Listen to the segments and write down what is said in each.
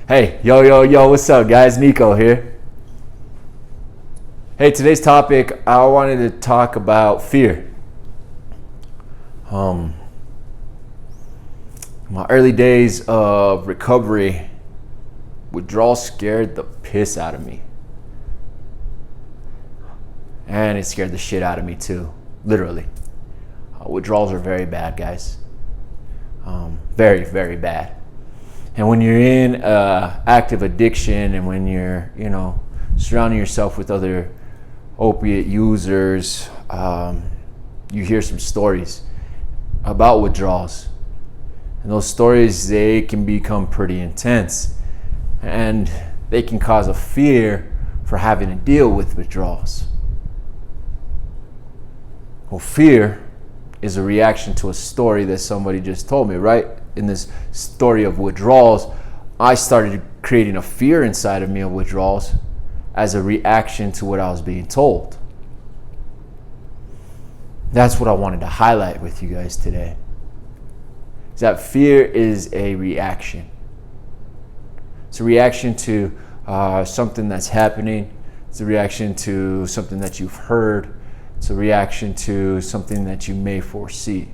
Hey, yo, what's up, guys? Nico here. Hey, today's topic, I wanted to talk about fear. My early days of recovery, withdrawal scared the piss out of me. And it scared the shit out of me too, literally. Withdrawals are very bad, guys. Very, very bad. And when you're in active addiction and when you're, surrounding yourself with other opiate users, you hear some stories about withdrawals. And those stories, they can become pretty intense. And they can cause a fear for having to deal with withdrawals. Well, fear is a reaction to a story that somebody just told me, right? In this story of withdrawals, I started creating a fear inside of me of withdrawals as a reaction to what I was being told. That's what I wanted to highlight with you guys today. Is that fear is a reaction. It's a reaction to something that's happening. It's a reaction to something that you've heard. It's a reaction to something that you may foresee.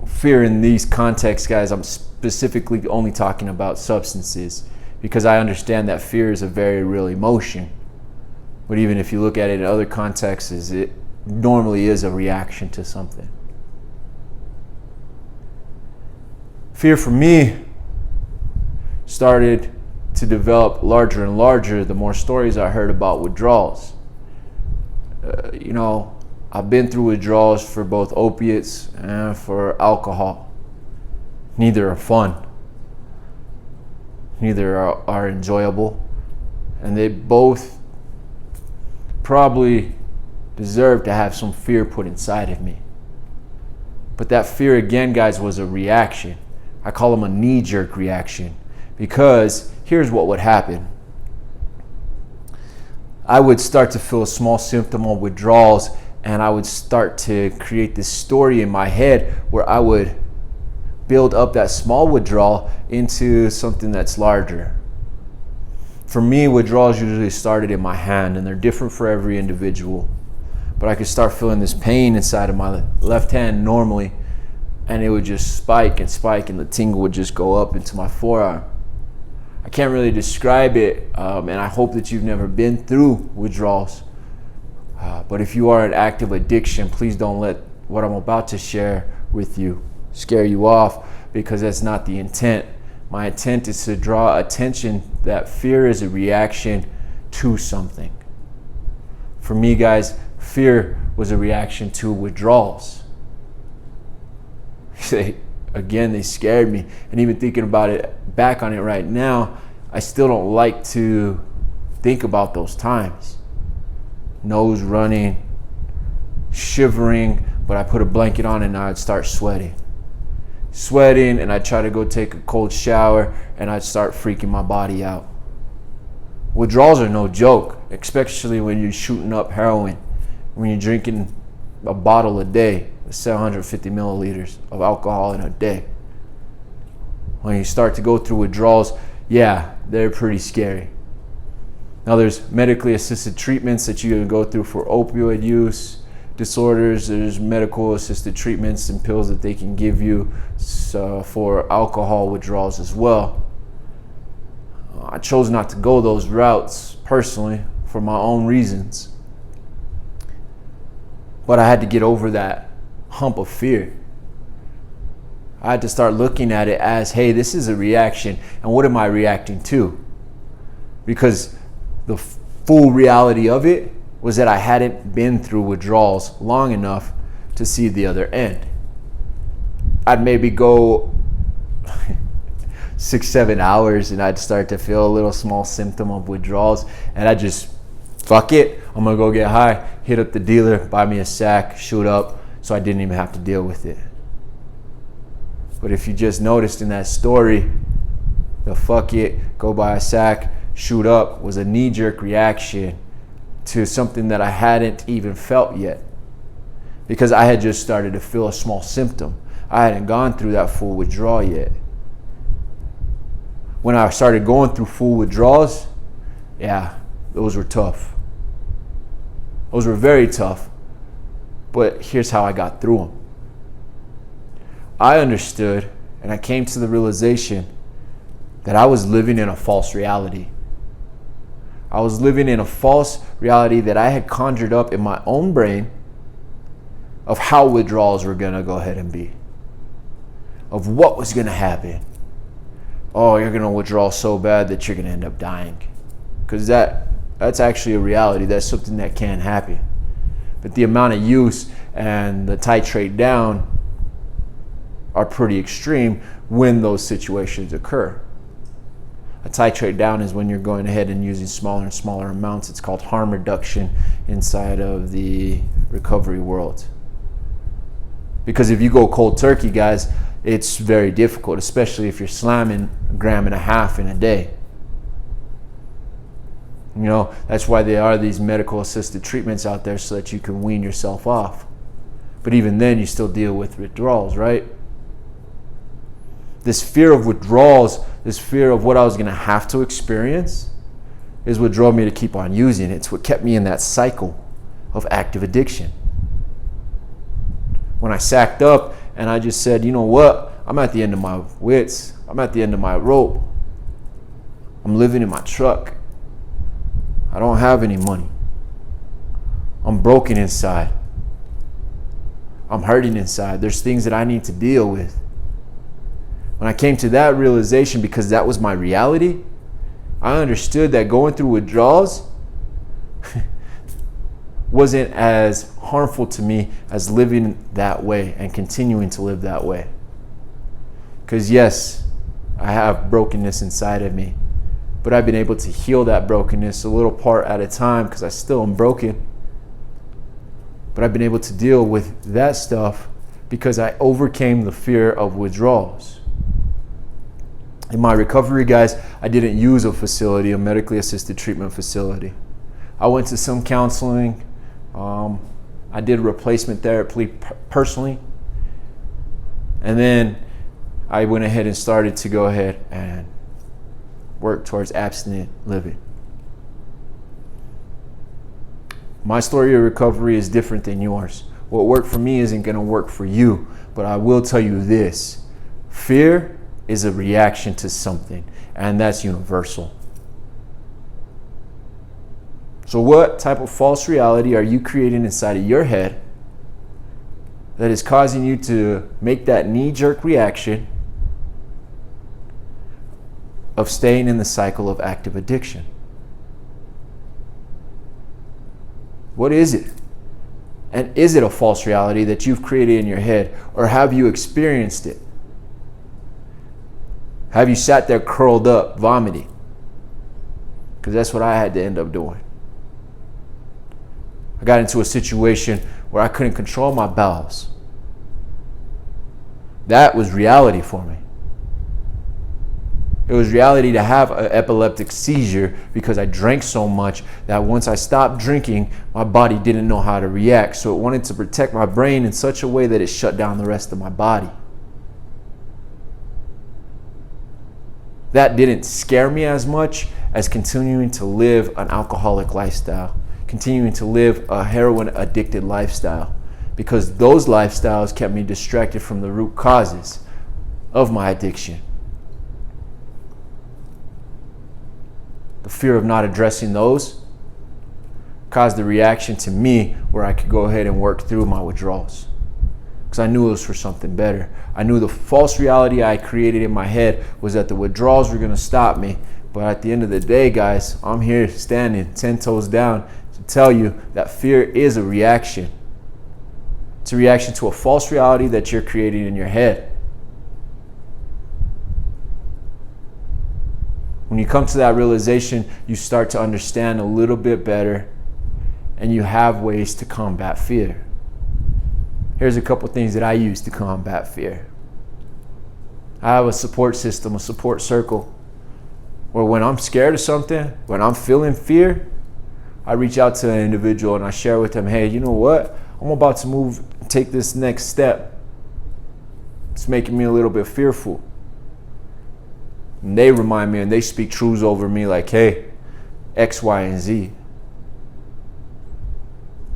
Fear in these contexts, guys, I'm specifically only talking about substances because I understand that fear is a very real emotion. But even if you look at it in other contexts, it normally is a reaction to something. Fear for me started to develop larger and larger the more stories I heard about withdrawals. I've been through withdrawals for both opiates and for alcohol. Neither are fun. Neither are enjoyable. And they both probably deserve to have some fear put inside of me. But that fear, again, guys, was a reaction. I call them a knee-jerk reaction because here's what would happen. I would start to feel a small symptom of withdrawals and I would start to create this story in my head where I would build up that small withdrawal into something that's larger. For me, withdrawals usually started in my hand and they're different for every individual. But I could start feeling this pain inside of my left hand normally and it would just spike and the tingle would just go up into my forearm. I can't really describe it, and I hope that you've never been through withdrawals. But if you are in active addiction, please don't let what I'm about to share with you scare you off, because that's not the intent. My intent is to draw attention that fear is a reaction to something. For me, guys, fear was a reaction to withdrawals. Again, they scared me. And even thinking about it, back on it right now, I still don't like to think about those times. Nose running, shivering, but I put a blanket on and I'd start sweating. And I'd try to go take a cold shower and I'd start freaking my body out. Withdrawals are no joke, especially when you're shooting up heroin, when you're drinking a bottle a day, 750 milliliters of alcohol in a day. When you start to go through withdrawals, yeah, they're pretty scary. Now there's medically assisted treatments that you can go through for opioid use disorders. There's medical assisted treatments and pills that they can give you for alcohol withdrawals as well. I chose not to go those routes personally for my own reasons. But I had to get over that hump of fear. I had to start looking at it as, hey, this is a reaction, and what am I reacting to? Because the full reality of it was that I hadn't been through withdrawals long enough to see the other end. I'd maybe go 6-7 hours and I'd start to feel a little small symptom of withdrawals, and I just, fuck it, I'm gonna go get high, hit up the dealer, buy me a sack, shoot up, so I didn't even have to deal with it. But if you just noticed in that story, the fuck it, go buy a sack, shoot up was a knee-jerk reaction to something that I hadn't even felt yet, because I had just started to feel a small symptom. I hadn't gone through that full withdrawal yet. When I started going through full withdrawals, yeah, those were tough. Those were very tough. But here's how I got through them. I understood and I came to the realization that I was living in a false reality. I was living in a false reality that I had conjured up in my own brain of how withdrawals were going to go ahead and be, of what was going to happen. Oh, you're going to withdraw so bad that you're going to end up dying. Because that's actually a reality. That's something that can happen. But the amount of use and the titrate down are pretty extreme when those situations occur. A titrate down is when you're going ahead and using smaller and smaller amounts. It's called harm reduction inside of the recovery world. Because if you go cold turkey, guys, it's very difficult, especially if you're slamming 1.5 grams in a day. You know, that's why there are these medical assisted treatments out there so that you can wean yourself off. But even then, you still deal with withdrawals, right? This fear of withdrawals, this fear of what I was going to have to experience is what drove me to keep on using it. It's what kept me in that cycle of active addiction. When I sacked up and I just said, you know what? I'm at the end of my wits. I'm at the end of my rope. I'm living in my truck. I don't have any money. I'm broken inside. I'm hurting inside. There's things that I need to deal with. When I came to that realization, because that was my reality, I understood that going through withdrawals wasn't as harmful to me as living that way and continuing to live that way. Because yes, I have brokenness inside of me, but I've been able to heal that brokenness a little part at a time because I still am broken. But I've been able to deal with that stuff because I overcame the fear of withdrawals. In my recovery, guys, I didn't use a facility, a medically assisted treatment facility. I went to some counseling. I did replacement therapy personally. And then I went ahead and started to go ahead and work towards abstinent living. My story of recovery is different than yours. What worked for me isn't going to work for you. But I will tell you this. Fear is a reaction to something, and that's universal. So what type of false reality are you creating inside of your head that is causing you to make that knee-jerk reaction of staying in the cycle of active addiction? What is it? And is it a false reality that you've created in your head, or have you experienced it? Have you sat there curled up, vomiting? Because that's what I had to end up doing. I got into a situation where I couldn't control my bowels. That was reality for me. It was reality to have an epileptic seizure because I drank so much that once I stopped drinking, my body didn't know how to react. So it wanted to protect my brain in such a way that it shut down the rest of my body. That didn't scare me as much as continuing to live an alcoholic lifestyle, continuing to live a heroin addicted lifestyle, because those lifestyles kept me distracted from the root causes of my addiction. The fear of not addressing those caused the reaction to me where I could go ahead and work through my withdrawals. Because I knew it was for something better. I knew the false reality I created in my head was that the withdrawals were going to stop me. But at the end of the day, guys, I'm here standing 10 toes down to tell you that fear is a reaction. It's a reaction to a false reality that you're creating in your head. When you come to that realization, you start to understand a little bit better, and you have ways to combat fear. Here's a couple things that I use to combat fear. I have a support system, a support circle, where when I'm scared of something, when I'm feeling fear, I reach out to an individual and I share with them, hey, you know what? I'm about to take this next step. It's making me a little bit fearful. And they remind me and they speak truths over me like, hey, X, Y, and Z.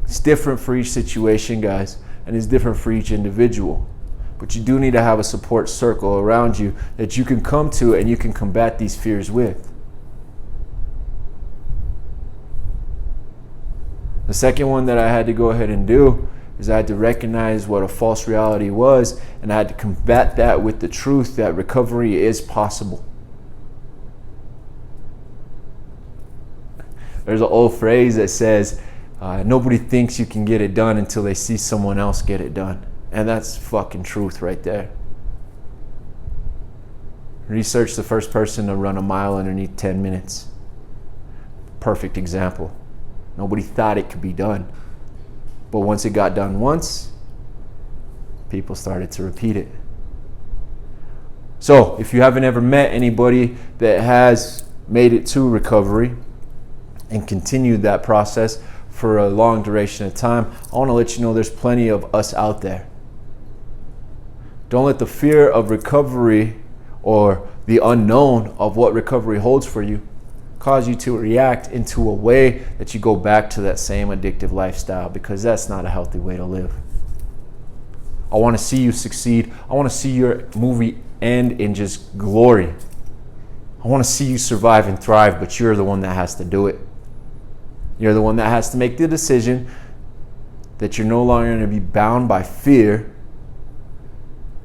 It's different for each situation, guys, and it's different for each individual. But you do need to have a support circle around you that you can come to and you can combat these fears with. The second one that I had to go ahead and do is I had to recognize what a false reality was, and I had to combat that with the truth that recovery is possible. There's an old phrase that says, nobody thinks you can get it done until they see someone else get it done. And that's fucking truth right there. Research the first person to run a mile underneath 10 minutes. Perfect example. Nobody thought it could be done. But once it got done once, people started to repeat it. So if you haven't ever met anybody that has made it to recovery and continued that process for a long duration of time, I want to let you know there's plenty of us out there. Don't let the fear of recovery or the unknown of what recovery holds for you cause you to react into a way that you go back to that same addictive lifestyle, because that's not a healthy way to live. I want to see you succeed. I want to see your movie end in just glory. I want to see you survive and thrive, but you're the one that has to do it. You're the one that has to make the decision that you're no longer going to be bound by fear,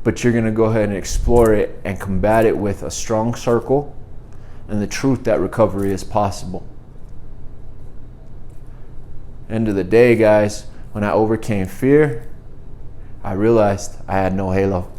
but you're going to go ahead and explore it and combat it with a strong circle and the truth that recovery is possible. End of the day, guys, when I overcame fear, I realized I had no halo.